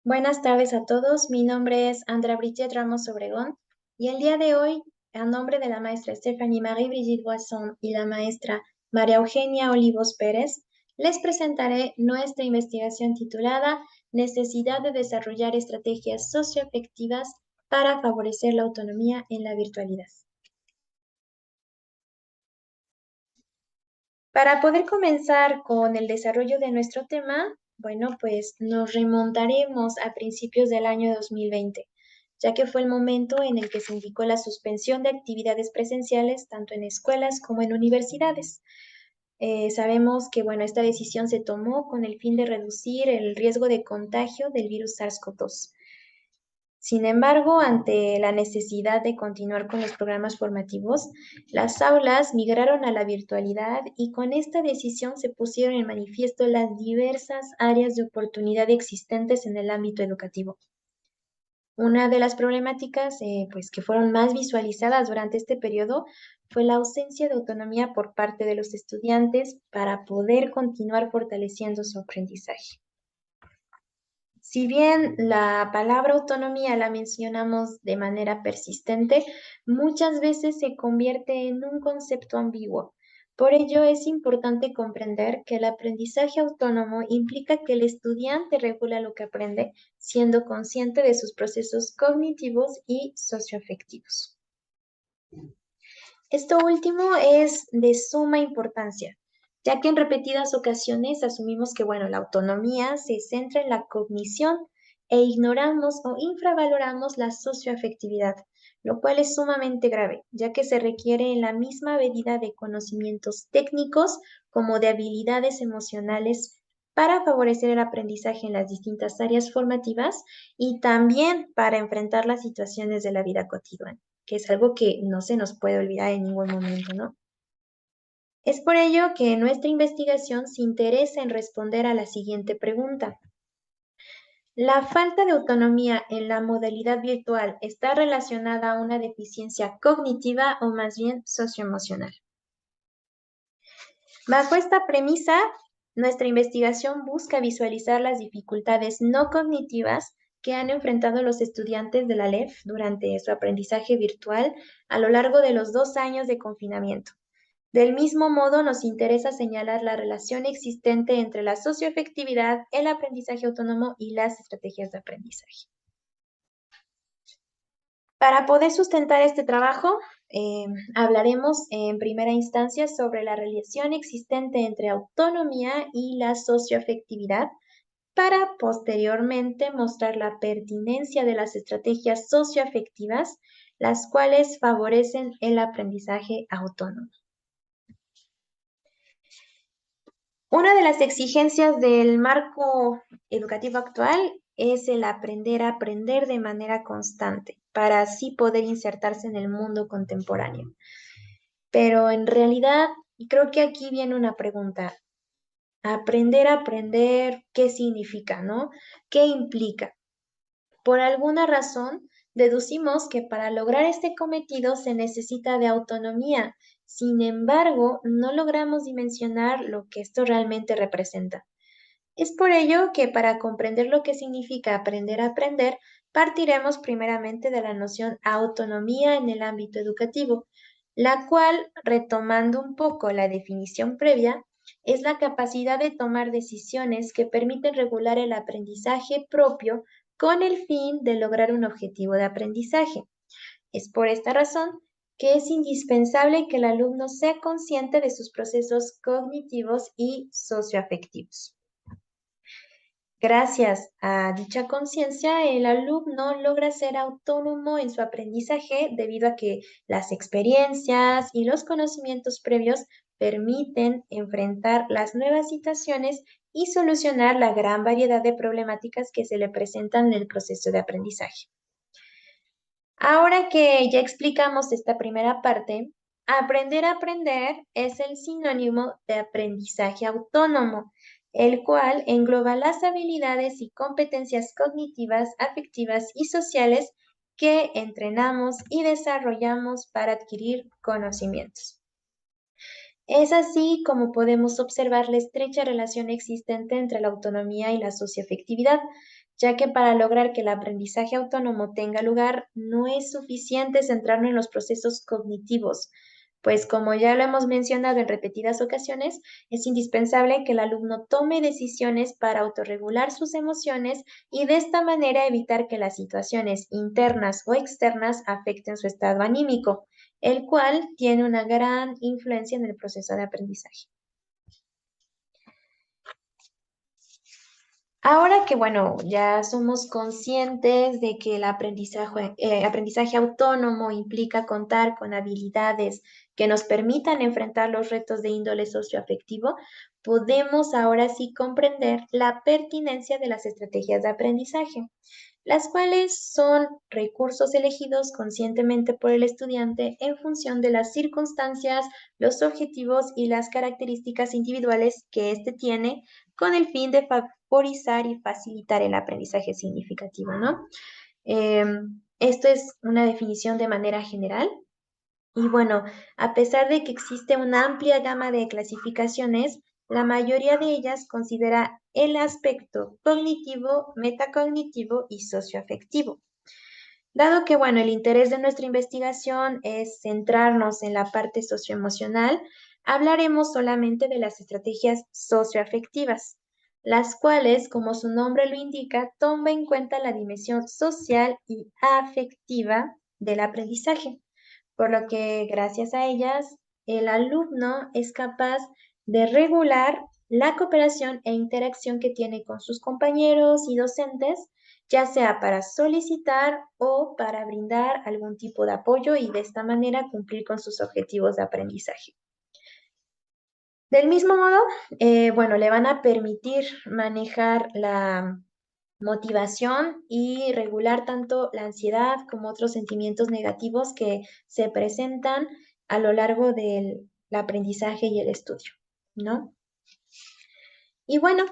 Buenas tardes a todos. Mi nombre es Andrea Brigitte Ramos Obregón y el día de hoy, a nombre de la maestra Stephanie Marie Brigitte Boisson y la maestra María Eugenia Olivos Pérez, les presentaré nuestra investigación titulada Necesidad de desarrollar estrategias socioafectivas para favorecer la autonomía en la virtualidad. Para poder comenzar con el desarrollo de nuestro tema, bueno, pues nos remontaremos a principios del año 2020, ya que fue el momento en el que se indicó la suspensión de actividades presenciales tanto en escuelas como en universidades. Sabemos que, bueno, esta decisión se tomó con el fin de reducir el riesgo de contagio del virus SARS-CoV-2. Sin embargo, ante la necesidad de continuar con los programas formativos, las aulas migraron a la virtualidad y con esta decisión se pusieron en manifiesto las diversas áreas de oportunidad existentes en el ámbito educativo. Una de las problemáticas pues, que fueron más visualizadas durante este periodo fue la ausencia de autonomía por parte de los estudiantes para poder continuar fortaleciendo su aprendizaje. Si bien la palabra autonomía la mencionamos de manera persistente, muchas veces se convierte en un concepto ambiguo. Por ello es importante comprender que el aprendizaje autónomo implica que el estudiante regula lo que aprende, siendo consciente de sus procesos cognitivos y socioafectivos. Esto último es de suma importancia, ya que en repetidas ocasiones asumimos que, bueno, la autonomía se centra en la cognición e ignoramos o infravaloramos la socioafectividad, lo cual es sumamente grave, ya que se requiere en la misma medida de conocimientos técnicos como de habilidades emocionales para favorecer el aprendizaje en las distintas áreas formativas y también para enfrentar las situaciones de la vida cotidiana, que es algo que no se nos puede olvidar en ningún momento, ¿no? Es por ello que nuestra investigación se interesa en responder a la siguiente pregunta. ¿La falta de autonomía en la modalidad virtual está relacionada a una deficiencia cognitiva o más bien socioemocional? Bajo esta premisa, nuestra investigación busca visualizar las dificultades no cognitivas que han enfrentado los estudiantes de la LEF durante su aprendizaje virtual a lo largo de los 2 años de confinamiento. Del mismo modo, nos interesa señalar la relación existente entre la socioafectividad, el aprendizaje autónomo y las estrategias de aprendizaje. Para poder sustentar este trabajo, hablaremos en primera instancia sobre la relación existente entre autonomía y la socioafectividad, para posteriormente mostrar la pertinencia de las estrategias socioafectivas, las cuales favorecen el aprendizaje autónomo. Una de las exigencias del marco educativo actual es el aprender a aprender de manera constante para así poder insertarse en el mundo contemporáneo. Pero en realidad, creo que aquí viene una pregunta. Aprender a aprender, ¿qué significa, no? ¿Qué implica? Por alguna razón, deducimos que para lograr este cometido se necesita de autonomía. Sin embargo, no logramos dimensionar lo que esto realmente representa. Es por ello que para comprender lo que significa aprender a aprender, partiremos primeramente de la noción autonomía en el ámbito educativo, la cual, retomando un poco la definición previa, es la capacidad de tomar decisiones que permiten regular el aprendizaje propio con el fin de lograr un objetivo de aprendizaje. Es por esta razón que es indispensable que el alumno sea consciente de sus procesos cognitivos y socioafectivos. Gracias a dicha conciencia, el alumno logra ser autónomo en su aprendizaje debido a que las experiencias y los conocimientos previos permiten enfrentar las nuevas situaciones y solucionar la gran variedad de problemáticas que se le presentan en el proceso de aprendizaje. Ahora que ya explicamos esta primera parte, aprender a aprender es el sinónimo de aprendizaje autónomo, el cual engloba las habilidades y competencias cognitivas, afectivas y sociales que entrenamos y desarrollamos para adquirir conocimientos. Es así como podemos observar la estrecha relación existente entre la autonomía y la socioafectividad, ya que para lograr que el aprendizaje autónomo tenga lugar, no es suficiente centrarnos en los procesos cognitivos, pues como ya lo hemos mencionado en repetidas ocasiones, es indispensable que el alumno tome decisiones para autorregular sus emociones y de esta manera evitar que las situaciones internas o externas afecten su estado anímico, el cual tiene una gran influencia en el proceso de aprendizaje. Ahora que, bueno, ya somos conscientes de que el aprendizaje autónomo implica contar con habilidades que nos permitan enfrentar los retos de índole socioafectivo, podemos ahora sí comprender la pertinencia de las estrategias de aprendizaje, las cuales son recursos elegidos conscientemente por el estudiante en función de las circunstancias, los objetivos y las características individuales que éste tiene con el fin de favorizar y facilitar el aprendizaje significativo, ¿no? Esto es una definición de manera general. Y bueno, a pesar de que existe una amplia gama de clasificaciones, la mayoría de ellas considera el aspecto cognitivo, metacognitivo y socioafectivo. Dado que, bueno, el interés de nuestra investigación es centrarnos en la parte socioemocional, hablaremos solamente de las estrategias socioafectivas, las cuales, como su nombre lo indica, toman en cuenta la dimensión social y afectiva del aprendizaje, por lo que gracias a ellas el alumno es capaz de regular la cooperación e interacción que tiene con sus compañeros y docentes, ya sea para solicitar o para brindar algún tipo de apoyo y de esta manera cumplir con sus objetivos de aprendizaje. Del mismo modo, bueno, le van a permitir manejar la motivación y regular tanto la ansiedad como otros sentimientos negativos que se presentan a lo largo del aprendizaje y el estudio, ¿no? Y bueno,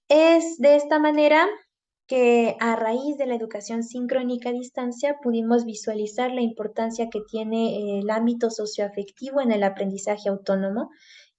es de esta manera que a raíz de la educación sincrónica a distancia pudimos visualizar la importancia que tiene el ámbito socioafectivo en el aprendizaje autónomo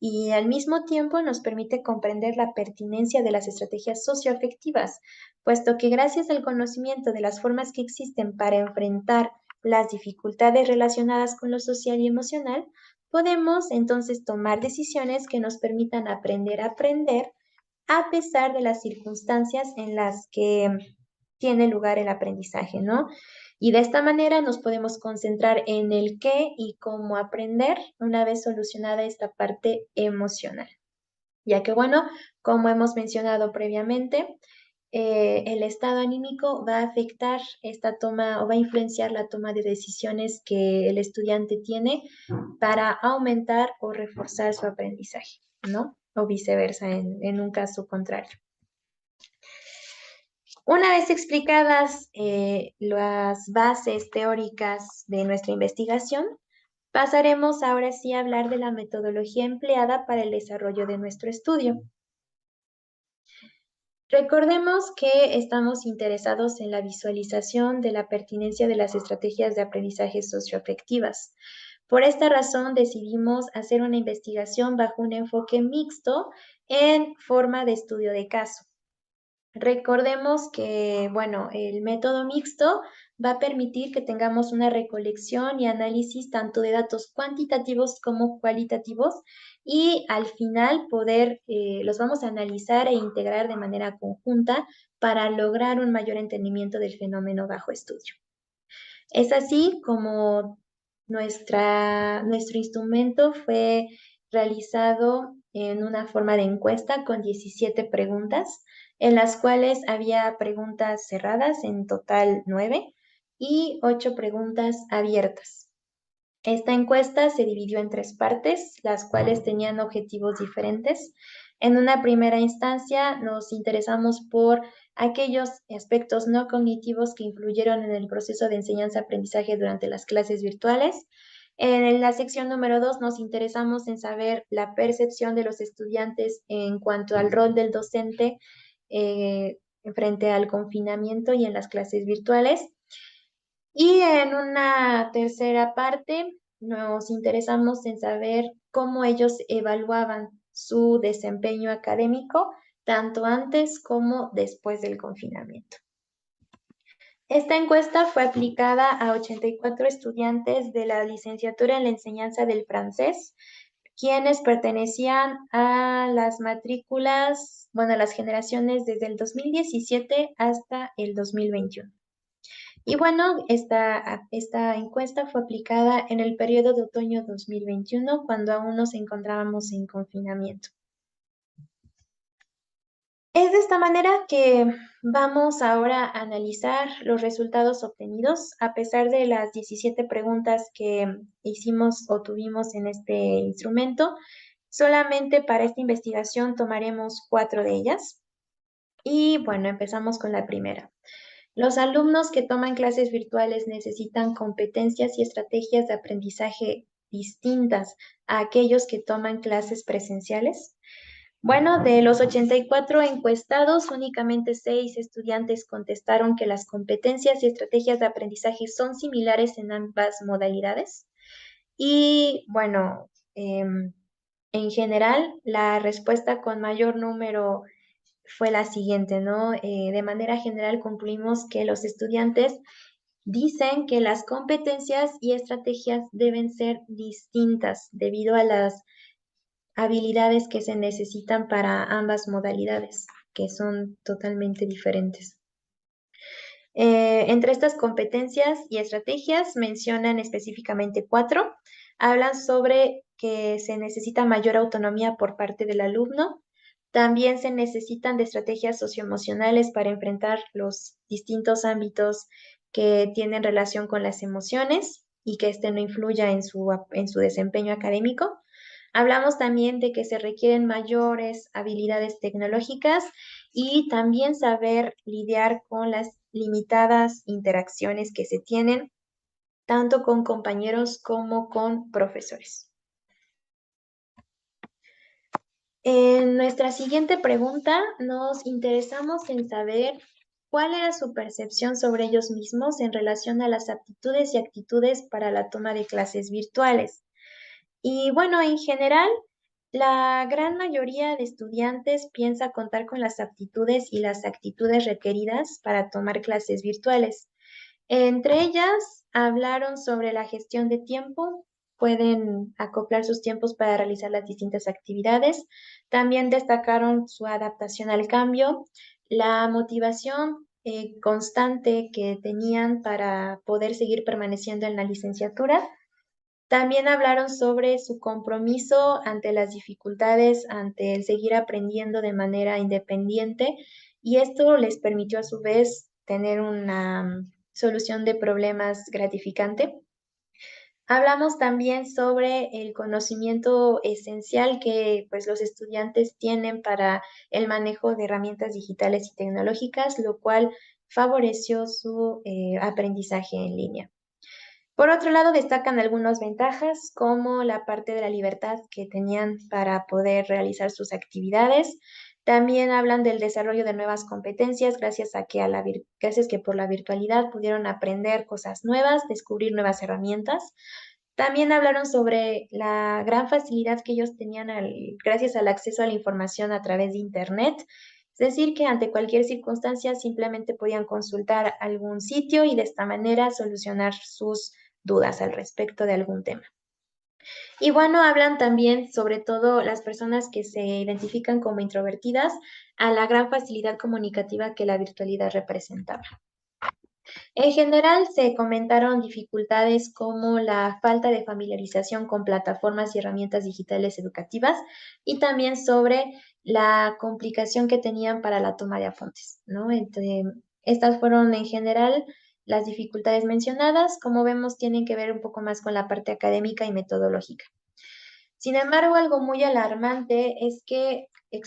y al mismo tiempo nos permite comprender la pertinencia de las estrategias socioafectivas, puesto que gracias al conocimiento de las formas que existen para enfrentar las dificultades relacionadas con lo social y emocional, podemos entonces tomar decisiones que nos permitan aprender a aprender a pesar de las circunstancias en las que tiene lugar el aprendizaje, ¿no? Y de esta manera nos podemos concentrar en el qué y cómo aprender una vez solucionada esta parte emocional. Ya que, bueno, como hemos mencionado previamente, el estado anímico va a afectar esta toma o va a influenciar la toma de decisiones que el estudiante tiene para aumentar o reforzar su aprendizaje, ¿no? O viceversa en un caso contrario. Una vez explicadas las bases teóricas de nuestra investigación, pasaremos ahora sí a hablar de la metodología empleada para el desarrollo de nuestro estudio. Recordemos que estamos interesados en la visualización de la pertinencia de las estrategias de aprendizaje socioafectivas. Por esta razón decidimos hacer una investigación bajo un enfoque mixto en forma de estudio de caso. Recordemos que, bueno, el método mixto va a permitir que tengamos una recolección y análisis tanto de datos cuantitativos como cualitativos y al final los vamos a analizar e integrar de manera conjunta para lograr un mayor entendimiento del fenómeno bajo estudio. Es así como nuestro instrumento fue realizado en una forma de encuesta con 17 preguntas, en las cuales había preguntas cerradas, en total 9, y 8 preguntas abiertas. Esta encuesta se dividió en 3 partes, las cuales tenían objetivos diferentes. En una primera instancia nos interesamos por aquellos aspectos no cognitivos que influyeron en el proceso de enseñanza-aprendizaje durante las clases virtuales. En la sección número 2 nos interesamos en saber la percepción de los estudiantes en cuanto al rol del docente frente al confinamiento y en las clases virtuales. Y en una tercera parte nos interesamos en saber cómo ellos evaluaban su desempeño académico tanto antes como después del confinamiento. Esta encuesta fue aplicada a 84 estudiantes de la licenciatura en la enseñanza del francés, quienes pertenecían a las matrículas, bueno, a las generaciones desde el 2017 hasta el 2021. Y bueno, esta encuesta fue aplicada en el periodo de otoño 2021, cuando aún nos encontrábamos en confinamiento. Es de esta manera que vamos ahora a analizar los resultados obtenidos. A pesar de las 17 preguntas que hicimos o tuvimos en este instrumento, solamente para esta investigación tomaremos 4 de ellas. Y bueno, empezamos con la primera. Los alumnos que toman clases virtuales necesitan competencias y estrategias de aprendizaje distintas a aquellos que toman clases presenciales. Bueno, de los 84 encuestados, únicamente 6 estudiantes contestaron que las competencias y estrategias de aprendizaje son similares en ambas modalidades. Y bueno, en general, la respuesta con mayor número fue la siguiente, ¿no? De manera general concluimos que los estudiantes dicen que las competencias y estrategias deben ser distintas debido a las habilidades que se necesitan para ambas modalidades, que son totalmente diferentes. Entre estas competencias y estrategias mencionan específicamente 4. Hablan sobre que se necesita mayor autonomía por parte del alumno. También se necesitan de estrategias socioemocionales para enfrentar los distintos ámbitos que tienen relación con las emociones y que éste no influya en su desempeño académico. Hablamos también de que se requieren mayores habilidades tecnológicas y también saber lidiar con las limitadas interacciones que se tienen tanto con compañeros como con profesores. En nuestra siguiente pregunta nos interesamos en saber cuál era su percepción sobre ellos mismos en relación a las aptitudes y actitudes para la toma de clases virtuales. Y bueno, en general, la gran mayoría de estudiantes piensa contar con las aptitudes y las actitudes requeridas para tomar clases virtuales. Entre ellas, hablaron sobre la gestión de tiempo, pueden acoplar sus tiempos para realizar las distintas actividades. También destacaron su adaptación al cambio, la motivación constante que tenían para poder seguir permaneciendo en la licenciatura. También hablaron sobre su compromiso ante las dificultades, ante el seguir aprendiendo de manera independiente, y esto les permitió a su vez tener una solución de problemas gratificante. Hablamos también sobre el conocimiento esencial que pues, los estudiantes tienen para el manejo de herramientas digitales y tecnológicas, lo cual favoreció su aprendizaje en línea. Por otro lado, destacan algunas ventajas, como la parte de la libertad que tenían para poder realizar sus actividades. También hablan del desarrollo de nuevas competencias, gracias que por la virtualidad pudieron aprender cosas nuevas, descubrir nuevas herramientas. También hablaron sobre la gran facilidad que ellos tenían gracias al acceso a la información a través de Internet. Es decir, que ante cualquier circunstancia simplemente podían consultar algún sitio y de esta manera solucionar sus dudas al respecto de algún tema. Y bueno, hablan también sobre todo las personas que se identifican como introvertidas a la gran facilidad comunicativa que la virtualidad representaba. En general, se comentaron dificultades como la falta de familiarización con plataformas y herramientas digitales educativas y también sobre la complicación que tenían para la toma de apuntes, ¿no? Estas fueron en general las dificultades mencionadas. Como vemos, tienen que ver un poco más con la parte académica y metodológica. Sin embargo, algo muy alarmante es que no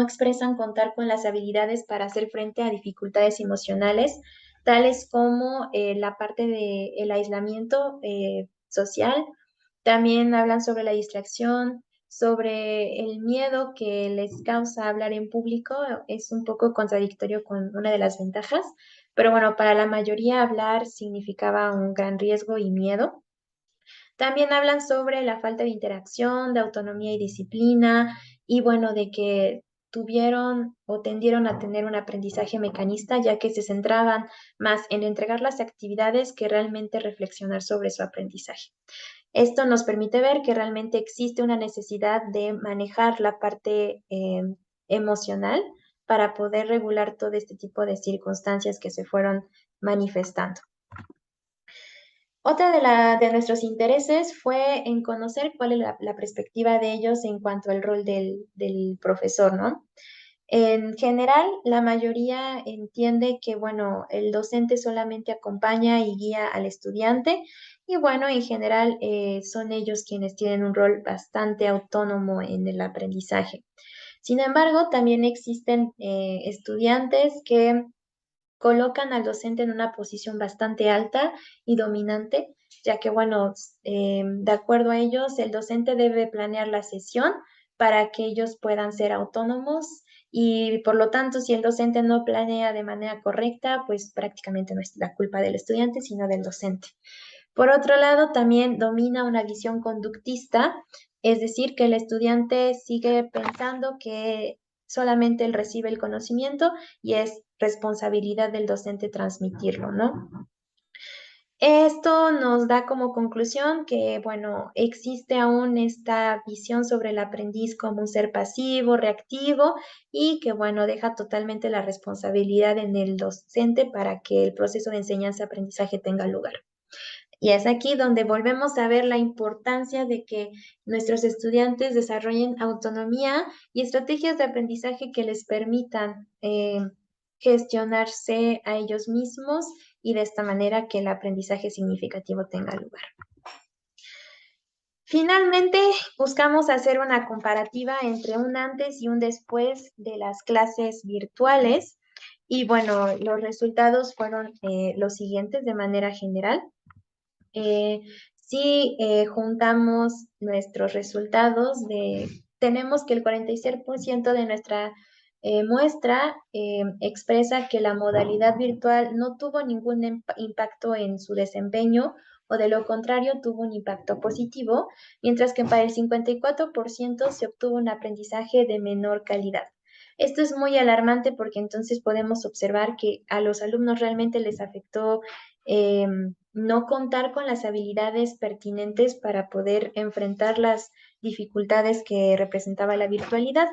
expresan contar con las habilidades para hacer frente a dificultades emocionales, tales como la parte del aislamiento social. También hablan sobre la distracción, sobre el miedo que les causa hablar en público. Es un poco contradictorio con una de las ventajas, pero bueno, para la mayoría hablar significaba un gran riesgo y miedo. También hablan sobre la falta de interacción, de autonomía y disciplina, y bueno, de que tuvieron o tendieron a tener un aprendizaje mecanista, ya que se centraban más en entregar las actividades que realmente reflexionar sobre su aprendizaje. Esto nos permite ver que realmente existe una necesidad de manejar la parte emocional para poder regular todo este tipo de circunstancias que se fueron manifestando. Otra de nuestros intereses fue en conocer cuál es la perspectiva de ellos en cuanto al rol del profesor, ¿no? En general, la mayoría entiende que, bueno, el docente solamente acompaña y guía al estudiante y, bueno, en general son ellos quienes tienen un rol bastante autónomo en el aprendizaje. Sin embargo, también existen estudiantes que colocan al docente en una posición bastante alta y dominante, ya que, bueno, de acuerdo a ellos, el docente debe planear la sesión para que ellos puedan ser autónomos y, por lo tanto, si el docente no planea de manera correcta, pues prácticamente no es la culpa del estudiante, sino del docente. Por otro lado, también domina una visión conductista, es decir, que el estudiante sigue pensando que solamente él recibe el conocimiento y es responsabilidad del docente transmitirlo, ¿no? Esto nos da como conclusión que, bueno, existe aún esta visión sobre el aprendiz como un ser pasivo, reactivo y que, bueno, deja totalmente la responsabilidad en el docente para que el proceso de enseñanza-aprendizaje tenga lugar. Y es aquí donde volvemos a ver la importancia de que nuestros estudiantes desarrollen autonomía y estrategias de aprendizaje que les permitan gestionarse a ellos mismos y de esta manera que el aprendizaje significativo tenga lugar. Finalmente, buscamos hacer una comparativa entre un antes y un después de las clases virtuales. Y bueno, los resultados fueron los siguientes de manera general. Si juntamos nuestros resultados, tenemos que el 46% de nuestra muestra expresa que la modalidad virtual no tuvo ningún impacto en su desempeño o de lo contrario tuvo un impacto positivo, mientras que para el 54% se obtuvo un aprendizaje de menor calidad. Esto es muy alarmante porque entonces podemos observar que a los alumnos realmente les afectó no contar con las habilidades pertinentes para poder enfrentar las dificultades que representaba la virtualidad.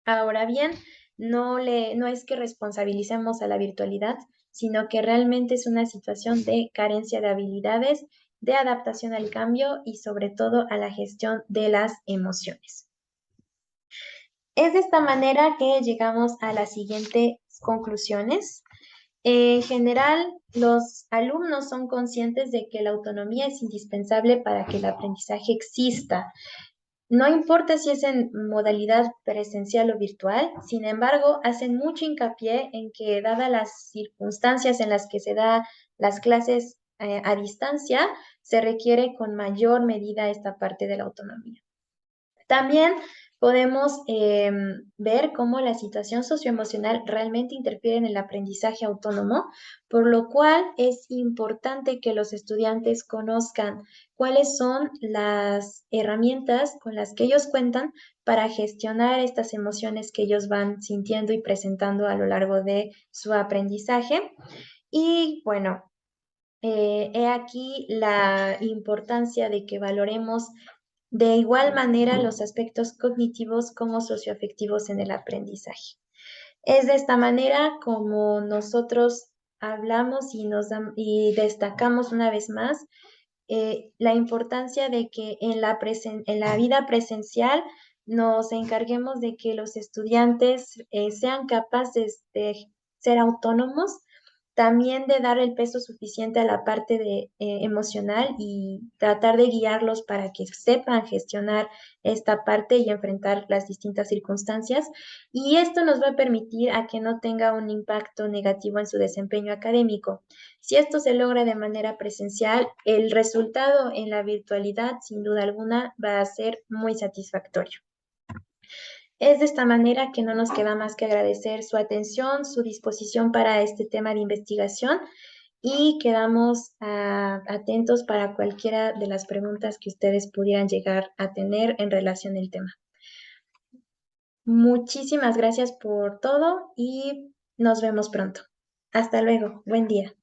Ahora bien, no es que responsabilicemos a la virtualidad, sino que realmente es una situación de carencia de habilidades, de adaptación al cambio y sobre todo a la gestión de las emociones. Es de esta manera que llegamos a las siguientes conclusiones. En general, los alumnos son conscientes de que la autonomía es indispensable para que el aprendizaje exista. No importa si es en modalidad presencial o virtual, sin embargo, hacen mucho hincapié en que, dadas las circunstancias en las que se da las clases a distancia, se requiere con mayor medida esta parte de la autonomía. También podemos ver cómo la situación socioemocional realmente interfiere en el aprendizaje autónomo, por lo cual es importante que los estudiantes conozcan cuáles son las herramientas con las que ellos cuentan para gestionar estas emociones que ellos van sintiendo y presentando a lo largo de su aprendizaje. Y bueno, he aquí la importancia de que valoremos de igual manera los aspectos cognitivos como socioafectivos en el aprendizaje. Es de esta manera como nosotros hablamos y destacamos una vez más la importancia de que en la vida presencial nos encarguemos de que los estudiantes sean capaces de ser autónomos, también de dar el peso suficiente a la parte emocional y tratar de guiarlos para que sepan gestionar esta parte y enfrentar las distintas circunstancias. Y esto nos va a permitir a que no tenga un impacto negativo en su desempeño académico. Si esto se logra de manera presencial, el resultado en la virtualidad, sin duda alguna, va a ser muy satisfactorio. Es de esta manera que no nos queda más que agradecer su atención, su disposición para este tema de investigación y quedamos atentos para cualquiera de las preguntas que ustedes pudieran llegar a tener en relación al tema. Muchísimas gracias por todo y nos vemos pronto. Hasta luego. Buen día.